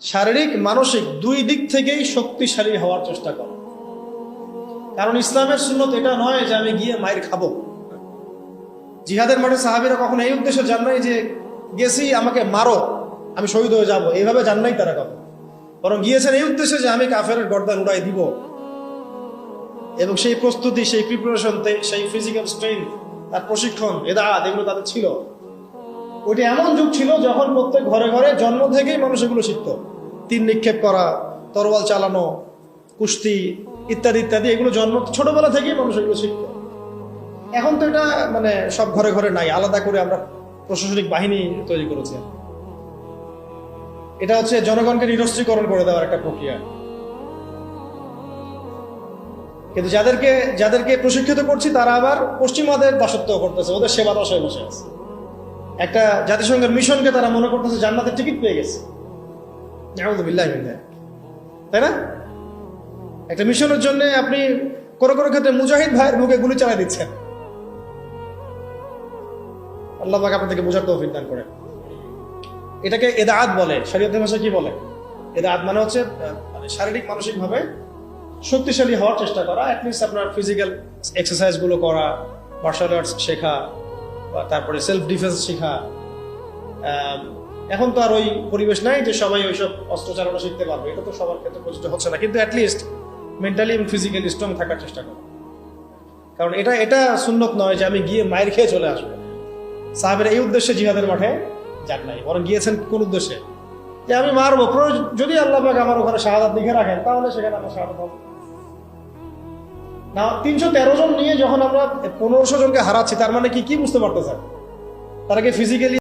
শারীরিক মানসিক দুই দিক থেকেই শক্তিশালী হওয়ার চেষ্টা করো। কারণ ইসলামের সুন্নত এটা নয় যে আমি গিয়ে মায়ের খাবো। জিহাদের মাঠে সাহাবীরা কখনো এই উদ্দেশ্যে যান নাই যে গেছি আমাকে মারো আমি শহীদ হয়ে যাব, এইভাবে যান নাই তারা কখনো। বরং গিয়েছেন এই উদ্দেশ্যে যে আমি কাফেরের গর্দান উড়াই দিব। এবং সেই প্রস্তুতি, সেই প্রিপারেশন, সেই ফিজিক্যাল স্ট্রেংথ, তার প্রশিক্ষণ, এদাত, এগুলো তাদের ছিল। ওইটা এমন যুগ ছিল যখন প্রত্যেক ঘরে ঘরে জন্ম থেকেই মানুষ এগুলো শিখত। তীর নিক্ষেপ করা, তরোয়াল চালানো, কুস্তি ইত্যাদি ইত্যাদি, এগুলো জন্ম ছোটবেলা থেকেই মানুষ এগুলো শিখত। এখন তো এটা মানে সব ঘরে ঘরে নাই, আলাদা করে আমরা প্রশাসনিক বাহিনী তৈরি করেছি। এটা হচ্ছে জনগণকে নিরস্ত্রীকরণ করে দেওয়ার একটা প্রক্রিয়া। কিন্তু যাদেরকে প্রশিক্ষিত করছি তারা আবার পশ্চিমাদের দাসত্ব করতেছে, ওদের সেবা দশায় বসে আছে। একটা জাতিসংঘের মিশনকে তারা মনে করতেছে জান্নাতের টিকিট পেয়ে গেছে। নাউযুবিল্লাহি মিন যালিক, তাই না? একটা মিশনের জন্য আপনি কোনো কোনো ক্ষেত্রে মুজাহিদ ভাইয়ের মুখে গুলি চালাই দিচ্ছেন। আল্লাহ পাক আপনাদেরকে বোঝার তৌফিক দান করেন। এটাকে এদাআত বলে, শরীয়তের ভাষায় কি বলে? এদাআত মানে হচ্ছে শারীরিক মানসিক ভাবে শক্তিশালী হওয়ার চেষ্টা করা। অ্যাটলিস্ট আপনার ফিজিক্যাল এক্সারসাইজ গুলো করা, মার্শাল আর্টস শেখা, তারপরে সেলফ ডিফেন্স শেখা। এখন তো আর ওই পরিবেশ নাই যে সবাই ওইসব অস্ত্র চালানো শিখতে পারবে, এটা তো সবার ক্ষেত্রে প্রযোজ্য হচ্ছে না। কিন্তু অ্যাটলিস্ট মেন্টালি এবং ফিজিক্যালি স্ট্রং থাকার চেষ্টা করো। কারণ এটা সুন্নত নয় যে আমি গিয়ে মায়ের খেয়ে চলে আসবো। সাহাবেরা এই উদ্দেশ্যে জিহাদের মাঠে যান নাই, বরং গিয়েছেন কোন উদ্দেশ্যে? যে আমি মারবো, যদি আল্লাহ পাক আমার ওখানে শাহাদাত লিখে রাখেন তাহলে সেখানে আমার শাহাদাত হবে না। 313 জন নিয়ে যখন আমরা 1500 জনকে হারাচ্ছি, তার মানে কি বুঝতে পারতেছেন? তারা কি ফিজিক্যালি